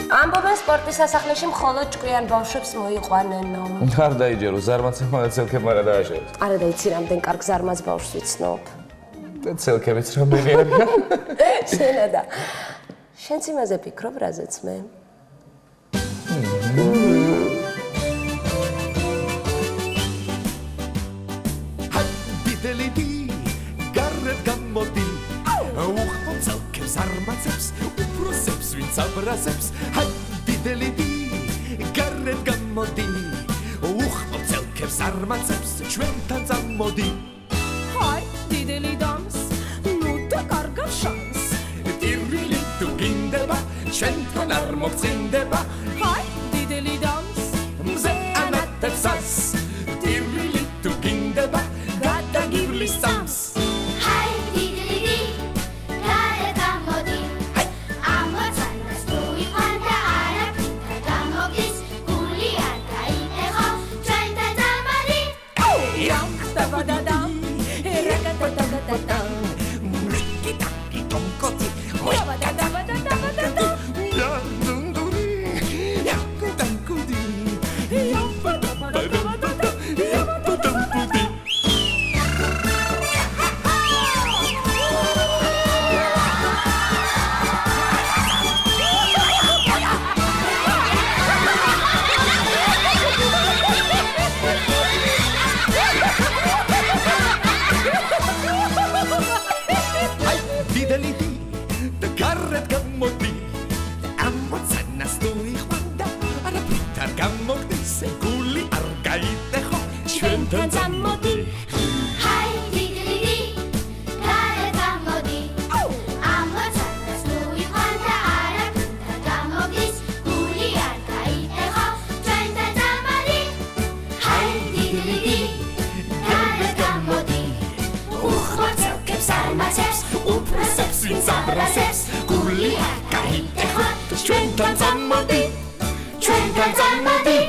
ამბობენ სპორტის სასახლეში მხოლოდ ჭკვიან ბავშვებს მოიყვანენო. არ დაიჯერო, ზარმაცებმა და ცელქებმა რა დააშორეს. არა და იცი რამდენ კარგ ზარმაც ბავშვს ვიცნობ. და ცელქებიც რამდენი არიან? შენადა. შენც იმაზე ფიქრობ, რაზეც მე? დიდელიტი გარეთ გამოდი უხმო ცელქებს არმაცებს უბროსებს ვინც აბრაზებს ჰაი დიდელიტი გარეთ გამოდი უხმო ცელქებს არმაცებს ჩვენთან წამოდი Hi, dideli dance, nu te carga șans. ტირილი თუ გინდება ჩვენთან არ მოგწინდება Hi, dideli dance, მზე ანათებსას ტირილი თუ გინდება გადაგივლის წამს Hai, dideli, care gamodi. Amotsanas tu iqanda arapinta gamogis guli arkaiteho chenta zamadi. Ram tabadadam, ragatatatatam. Rikitaki tonkoti Tabadadabadadabadadam. 야눈두리 야구당구디 Yapadabadabadadam. 야부당구디 დიდელიტი და გარეთ გამოდი ამოცანას თუ იყვანდა არაფრით არ გამოგდის გული არ გაიტეხო ჩვენთან Zamodi. Hai, dideli, care gamodi. Amotsanas tu iqanda arapinta gamogis guli arkaiteho chenta zamadi. Hai, dideli, care gamodi. უხმოცელქებს არმაცებს უბროსებს ვინც აბრაზებს გული არ გაიტეხო ჩვენთან წამოდი ჩვენთან წამოდი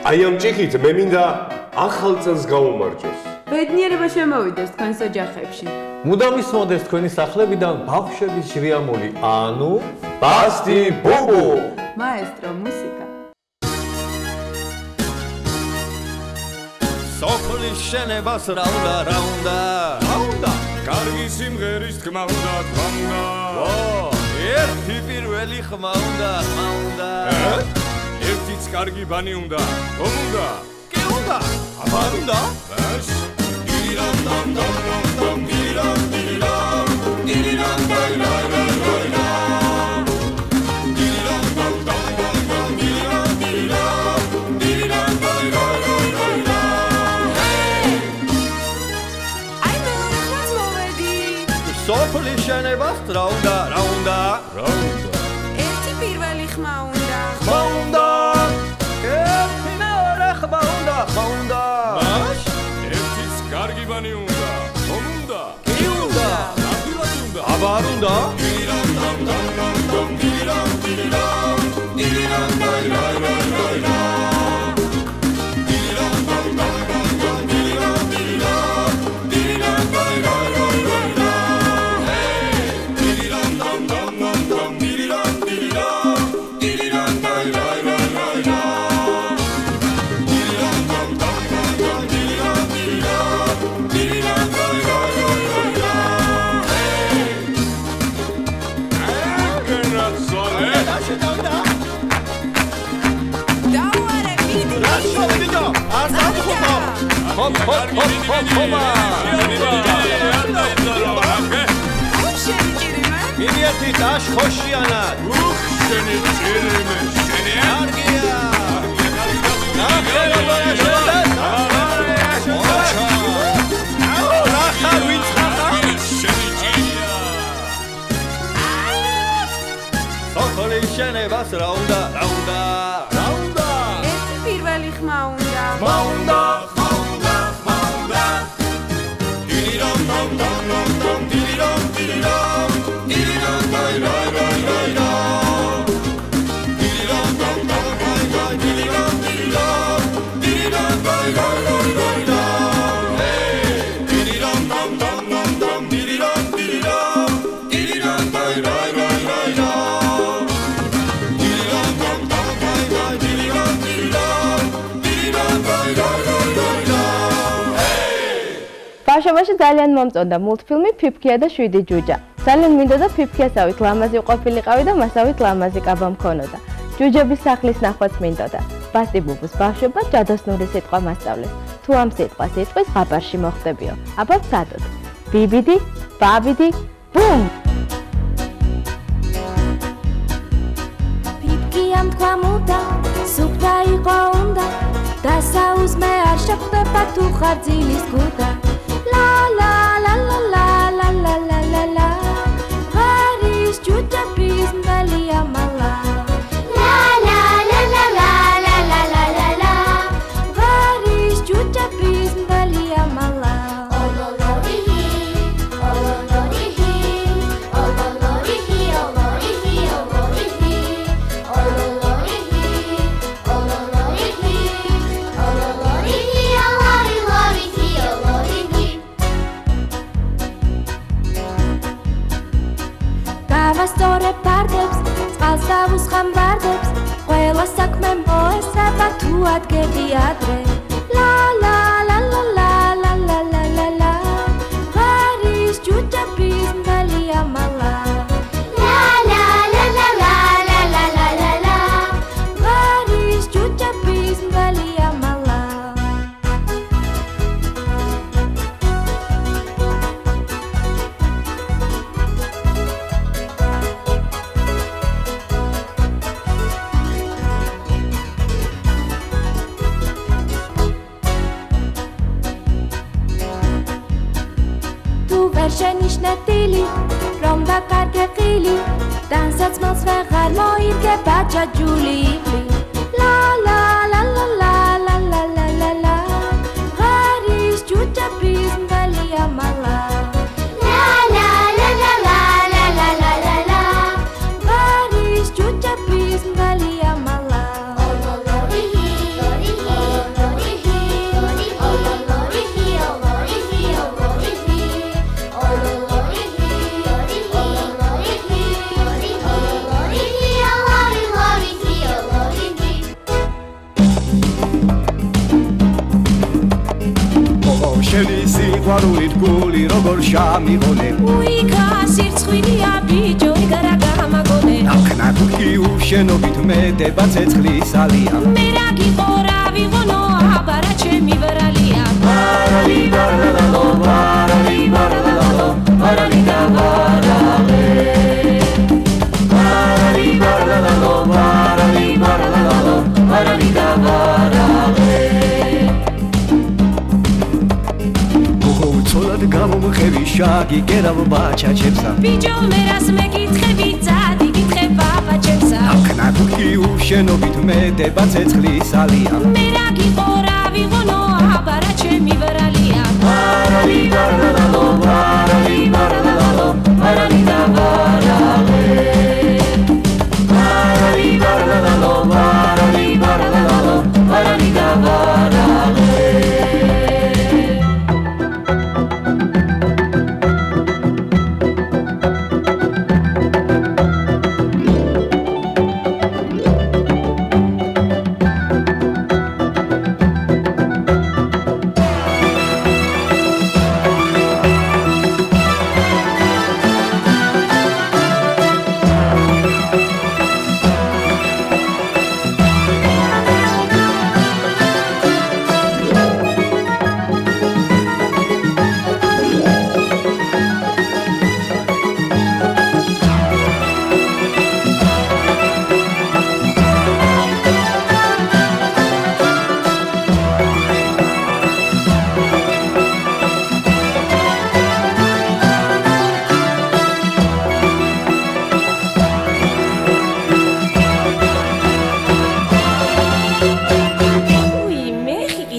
აი ამ ჭიქით მე მინდა ახალ წელს გავუმარჯოს. ბედნიერება შემოვიდეს თქვენს ოჯახებში. მუდამ ისმოდეს თქვენი სახლებიდან ბავშვების ჟრიამული, ანუ ბასტი ბუბუ. მაესტრო მუსიკა. სოფლის შენებას რა უნდა კარგი სიმღერის თქმა უნდა ერთი პირველი ხმა უნდა ერთიც კარგი ბანი უნდა რომ უნდა კი უნდა აბარ უნდა ბაშ დირამ დამ დამ დამ დირამ დირამ დირამ დაი დაი დაი დირამ დამ დამ დამ დირამ დირამ დირამ დაი დაი სოფლის შენებას რა უნდა ერთი პირველი ხმა უნდა. ერთი მეორე ხმა უნდა მაშ ერთიც კარგი ბანი უნდა რომ უნდა კი უნდა ნამდვილად უნდა აბარ უნდა დირამ დამ დამ დამ დირამ დირამ დირამ დაი დაი დაი დირამ დამ დამ დამ დირამ დირამ დირამ დაი დაი მივიერთი დაშ ხოშიანად. შენი ჭირიმე შენი კარგია. ნახევრობა სოფლის შენებას რა უნდა ერთი პირველი ხმა უნდა. დირამ დამ დამ დამ დირამ დირამ დირამ დაი დაი დაი დირამ დამ დამ დაი დირამ დირამ დირამ დაი დაი დირამ დამ დამ დამ დირამ დირამ დირამ ბავშვობაში ძალიან მომწონდა მულტფილმი ფიფქია და 7 ჯუჯა. ძალიან მინდოდა ფიფქიასავით ლამაზი ყოფილიყავი და მასავით ლამაზი კაბა მქონოდა. ჯუჯების სახლის ნახვაც მინდოდა. ბასტი ბუბუს ბავშვობა ჯადოსნური სიტყვა მასწავლეს. თუ ამ სიტყვას იტყვის ღაბარში მოხდებიო. აბა ვცადოთ. ბიბიდი, ბაბიდი, ბუმ! ფიფქიამ თქვა მუდა, სუფთა იყო უნდა და საუზმე არ შეხვდება თუ ხარ ძილის გუდა. ლა ლა ლა ლა ლა ლა ლა ლა ლა ლა ღარის ჯუჯების მდელია მალა. ლა ლა ლა ლა ლა ლა ლა ლა ლა ლა ღარის ჯუჯების მდელია მალა. ოლოლორიჰი ოლოლორიჰი ოლოლორიჰი ოლოლორიჰი ოლოლორიჰი ოლოლორიჰი ოლოლორიჰი ოლოლორიჰი ოლოლორიჰი ოლოლორიჰი გავასწორე ფარდებს წყალს დავუსხამ ვარდებს ყველა საქმე მოესწრება თუ ადგები ადრე. ლა ლა ლა ლა ლა ლა ლა ლა ლა ლა ღარის ჯუჯების მდელია მალა. ლა ლა ლა ლა ლა ლა ლა ლა ლა ლა ღარის ჯუჯების მდელია მალა. თუ ვერ შენიშნეთილი რომ დაკარგე ყილი დანსაცმელს ვეღარ მოიგება ჯაჯული იბლი. ლა ლა ლა ლა ლა ლა ლა ლა ლა ლა ღარის ჯუჯების მდელია მალა. ლა ლა ლა ლა ლა ლა ლა ლა ლა ლა ღარის ჯუჯების მდელია მალა. ოლოლორიჰი ოლოლორიჰი ოლოლორიჰი ოლოლორიჰი ოლოლორიჰი ოლოლორიჰი შენი სიყვარულით გული როგორ შამიღონე უიქა სირცხვილია ბიჭო იგარა გამაგონე ნაკნაკი უშენობით მეტება ცეცხლის ალია მე რა გიყორა ვიღონო აბარა ჩემი ვრალია ვარალი ვარალალო ვარალი ვარალალო ვარალი და ვარალე ვარალი ვარალალო ვარალი ვარალალო ვარალი და ვარალე ცოლად გამომხევი შაგი გერავ ბაჩაჩებსა ბიჭო მე რას მეკითხები წადი გითხე ბაბაჩებსა ნაკნაკი უშენობით მეტება ცეცხლის ალია მე რა გიყორა ვიღონო აბარა ჩემი ვრალია ვარალი ვარალალო ვარალი ვარალალო ვარალი და ვარალე ვარალი ვარალალო ვარალი ვარალალო ვარალი და ვარალე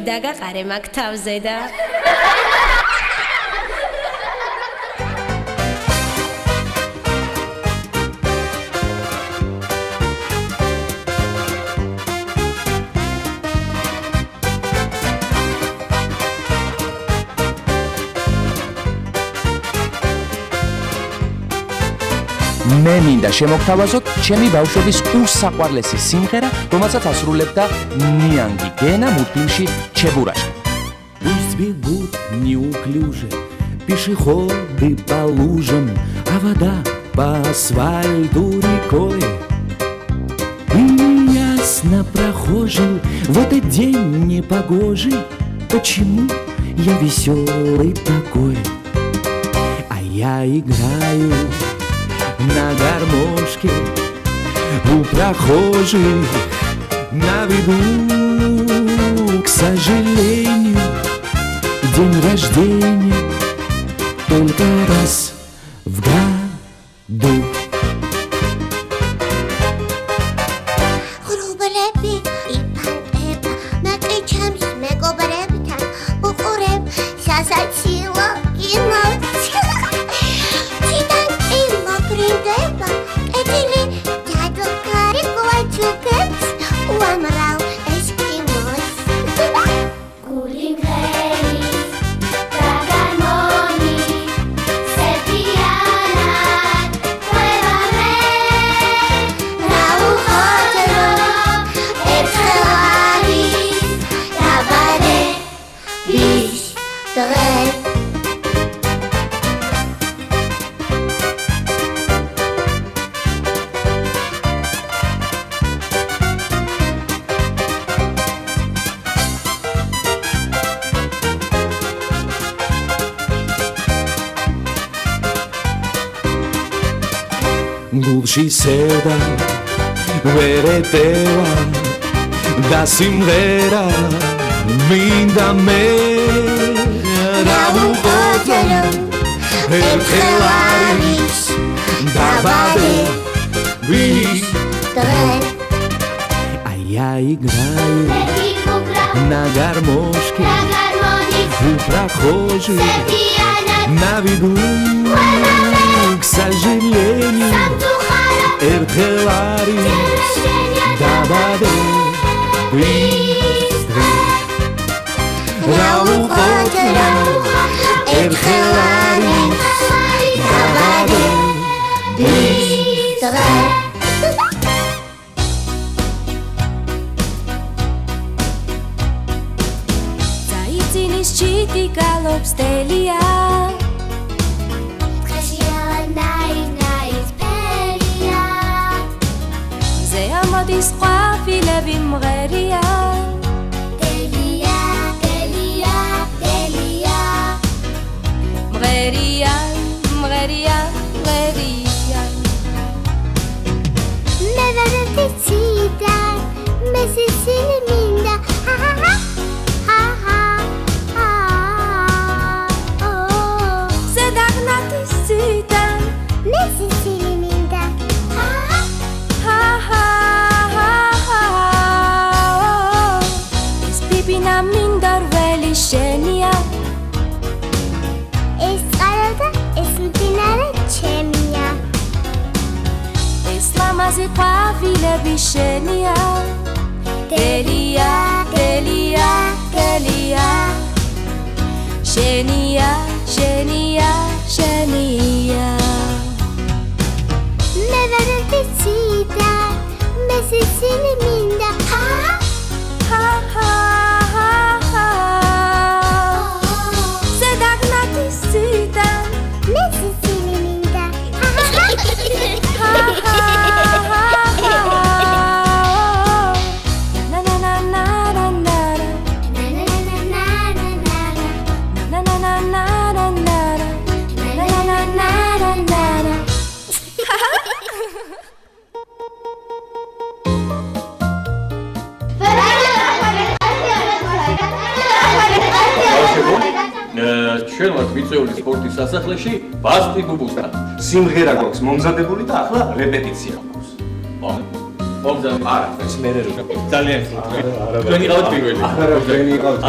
დაგაყარე მაგ თავზე და მე მინდა შემოგთავაზოთ ჩემი ბავშვობის უსაყვარლესი სიმღერა, რომელსაც ასრულებდა ნიანგი გენა მულტფილმში ჩებურაშკა. бегут неуклюже пешеходы по лужам, а вода по асфальту рекой. И неясно прохожим в этот день непогожий, почему я веселый такой. А я играю на гармошке у прохожих на виду. К сожалению, день рождения только раз в году. გულში სედა ვერ ეტევა და სიმღერა მინდა მე რა ვუყოთო ერთხელ არის დაბადე ვის დღე я играю на гармошке у прохожих на виду. К сожалению, эрთხელ არის დაბადე ვის დღე რა ვუყოთო ერთხელ არის დაბადე ვის დღე Zaicinis čiti galops telija მოდის ყვავილები მღერია დელია დელია დელია მღერია მღერია მღერია მე ვერ ვიციდა მე სიცილი მინდა ზედაღნატის ციდან მე სიცილი მინდა შენია ეს წყარო და ეს მდინარე ჩემია ეს ლამაზი ყვავილები შენია დელია დელია დელია შენია შენია შენია მე ვერ ვიციდა მე სიცილი მინდა ჩვენ ვართ მიწვეული სპორტის სასახლეში ბასტი ბუბუსთან. სიმღერა გვაქვს მომზადებული და ახლა რეპეტიცია გვაქვს. მომზადებული? არა, ეს მერე რო ძალიან ხლით. ჩვენ იყავით პირველი. არა, ჩვენ იყავით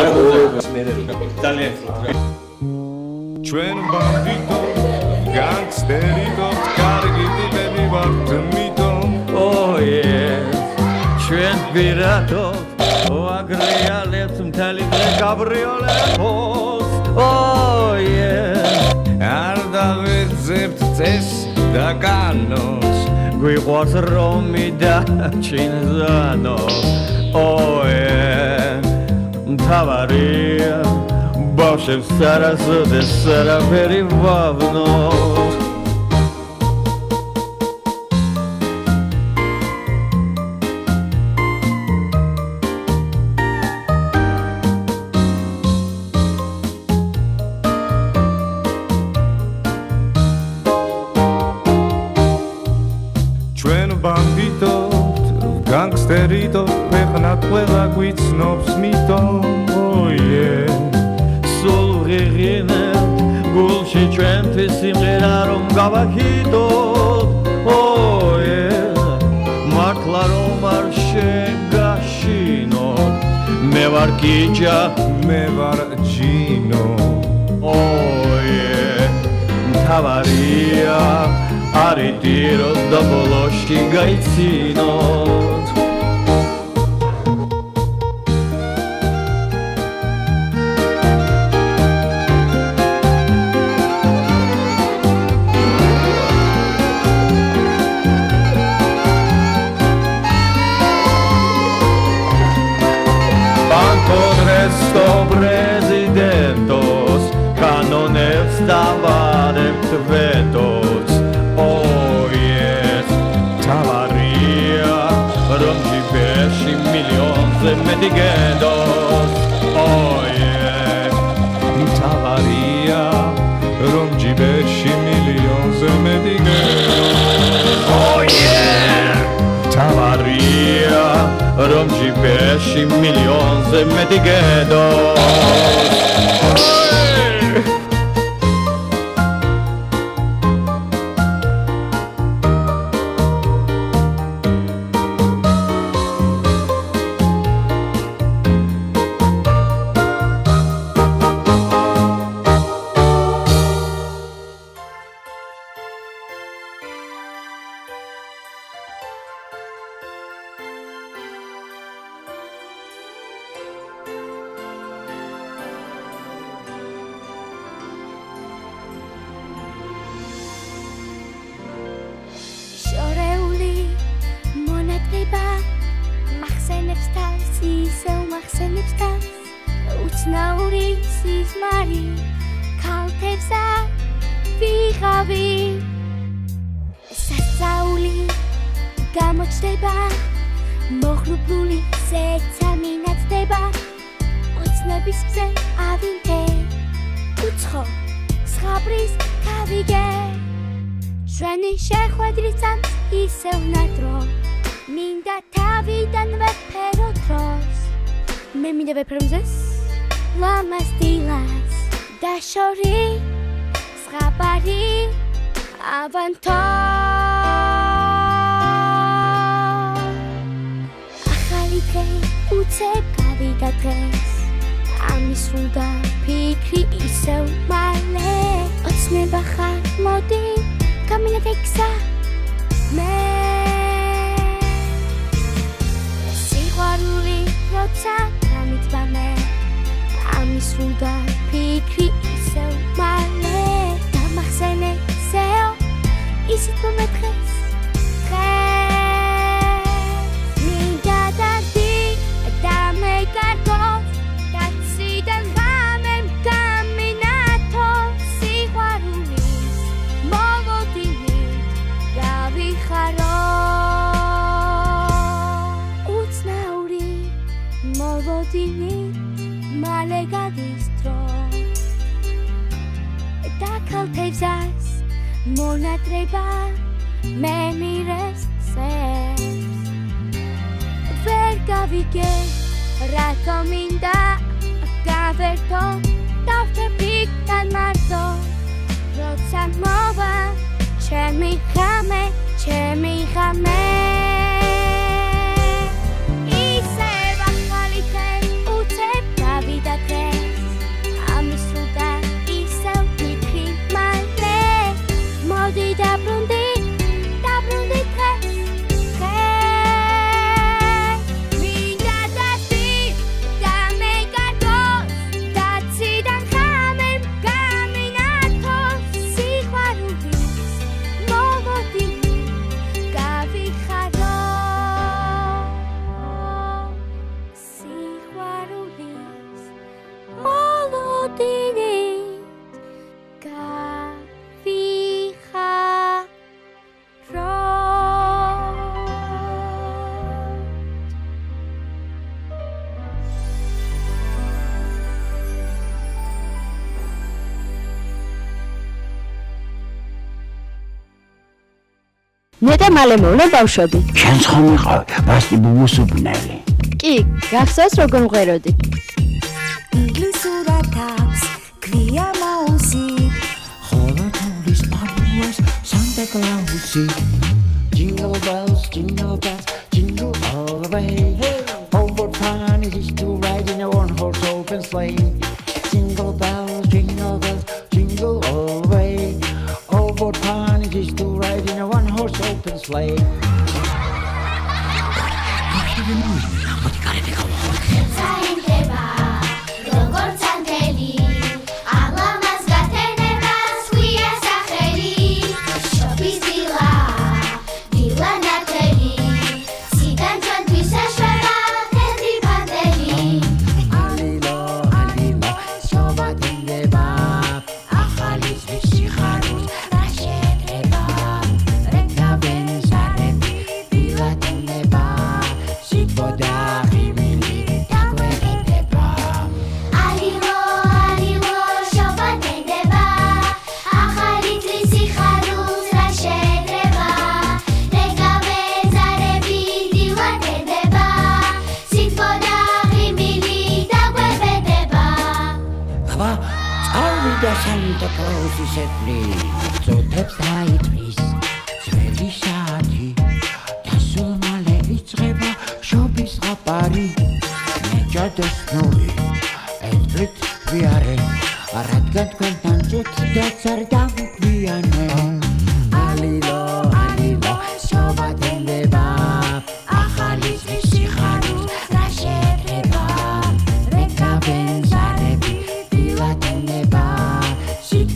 ეს მერე რო ძალიან ხლით. ჩვენ ბანდიტო, განგსტერიტო, კარგი ტიპები ვართ მითო. ჩვენ პირადო, აგრეალებს მთელი დღე გაბრიოლებს. არ დავეძებთ წეს და კანონს გვიყვარს რომი და ჩინზანო მთავარია ბავშვებს არასოდეს არაფერი ვავნოთ განგსტერიტო ქვეყნად ყველა გვიცნობს მითო სულ ღიღინე გულში ჩვენთვის სიმღერა რომ გავაკეთოთ მართლა რომ არ შეგაშინოთ მე ვარ კიჯა მე ვარ ჯინო მთავარია არიდიროთ და ბოლოში გაიცინოთ პრეზიდენტოს კანონებს დავარებთ ვეტოს თავარია რომ ჯიბეში მილიონზე მეტი გენდოს თავარია რომ ჯიბეში მილიონზე მეტი გენდოს თავარია რომ ჯიბეში მილიონზე მეტი გენდოს ნეტა მალე მოვნა ბავშვები. შენც ხომ იყავ ვასტი ბუბუსუბნელი. კი, გახსოვს როგორ მღეროდი. ინგლისურად აქვს ქვია მაუსი. ხოლო თოვლის პაპუას სანტა კლაუსი. Jingle bells, jingle all the way. Oh, what fun it is to ride in a one-horse open sleigh. Jingle bells, jingle all the way. Oh, what fun it is to ride in a one-horse open sleigh. Santa Claus is at play. So that's right, please. Sveli shati. Dasul male itzreba shobis rapari. Neja desnuli. Etrit viare. Aratgat kwentan zut datsar davuk viane. Alilo, shoba tendeba. Achalis visicharus rashetreba. Reka benzarebi vila tendeba. Sweet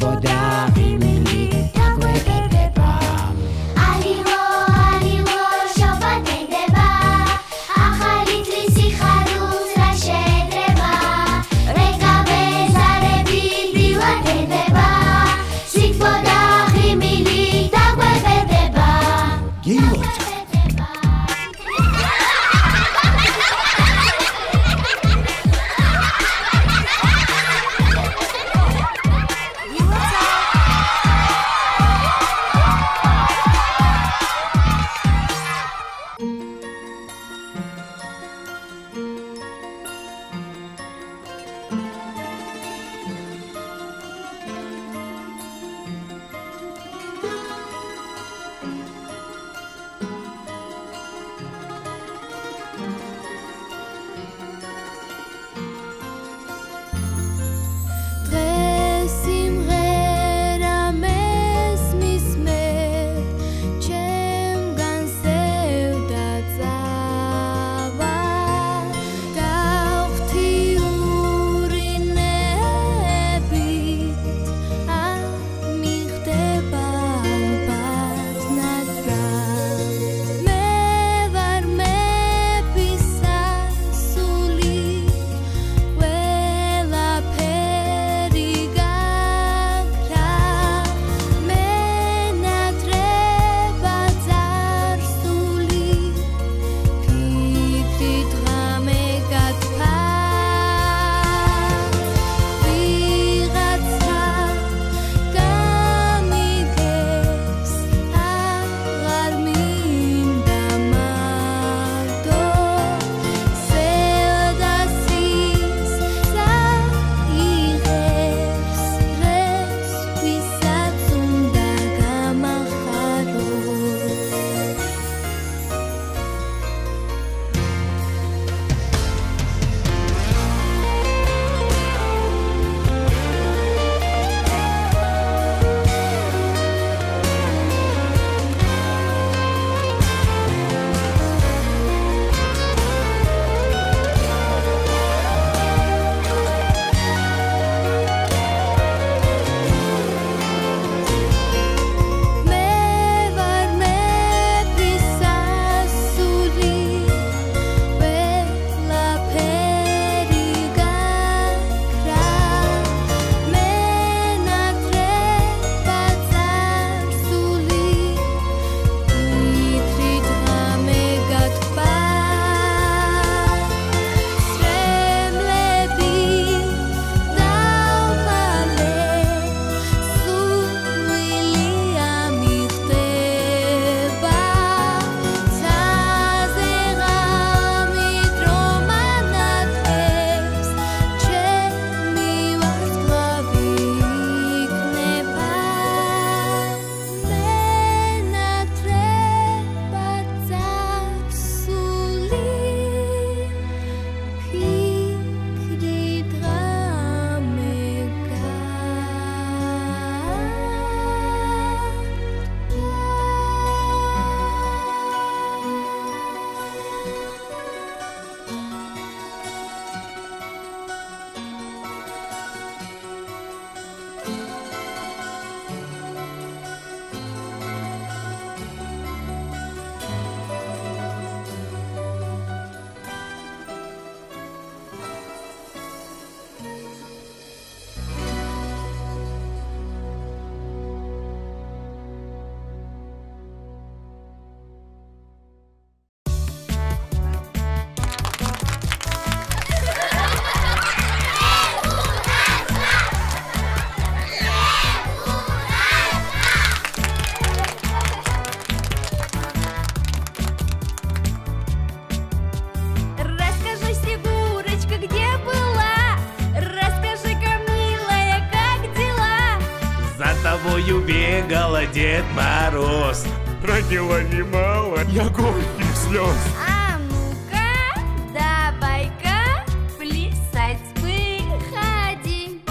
тобою бегала Дед Мороз. Родила немало я горьких слез. А ну-ка, давай-ка плясать выходи.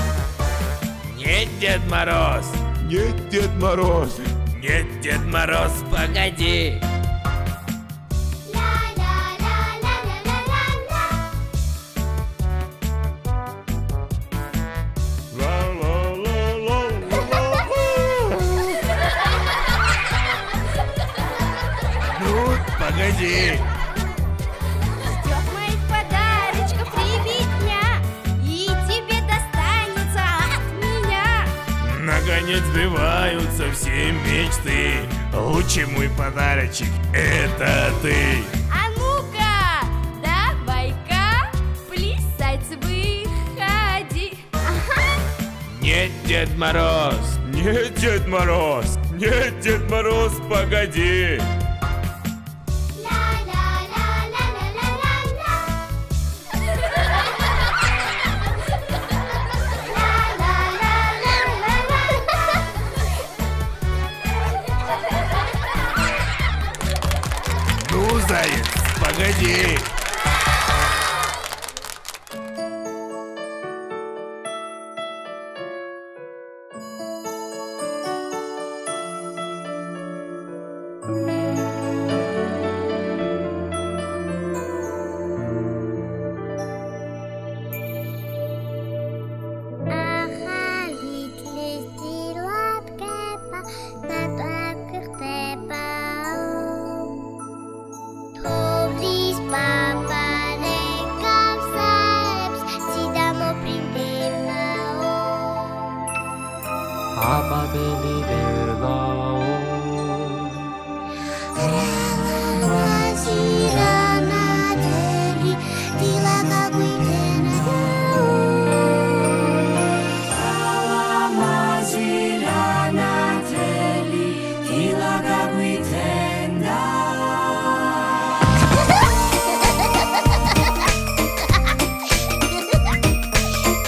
Нет, Дед Мороз. Нет, Дед Мороз. Нет, Дед Мороз, погоди. Погоди. Ждет моих подарочков ребятня, и тебе достанется от меня. Наконец сбиваются все мечты. Лучший мой подарочек — это ты. А ну-ка, давай-ка плясать выходи. Ага. Нет, Дед Мороз. Нет, Дед Мороз. Нет, Дед Мороз, погоди. Ну, заяц, погоди. აბადელი ვერ გაო რამაზირანადელი დილა გაგვიტენა რამაზირანადელი დილა გაგვიტენა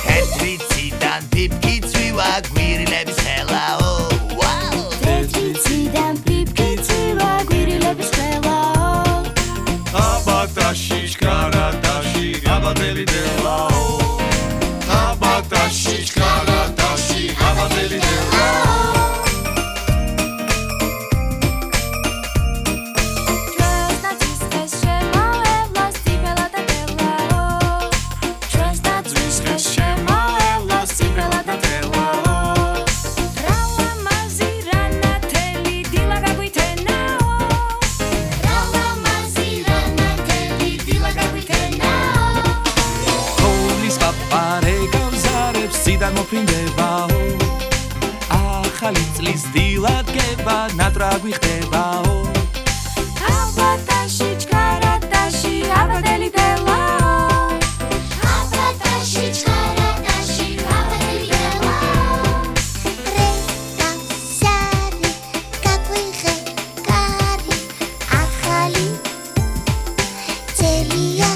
თეთრიციდან პიპკი წვივა გვირილების ხელაო თეთრიციდან პიპკი წვივა გვირილების ხელაო აბადაში შკარადაში აბადელი დელაო აბადაში შკარადაში აბადელი დელაო სიდან მოფრინდებაო ახალი წლის დილად გება ნატრაგვი ხდებაო აბადაში ჩქარადაში აბადელი დელაო აბადაში ჩქარადაში აბადელი დელაო რედა სარი გაგვიხე კარი ახალი წელია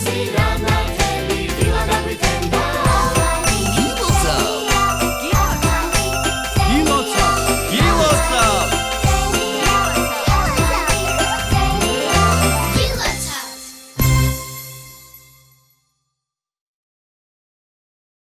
Zira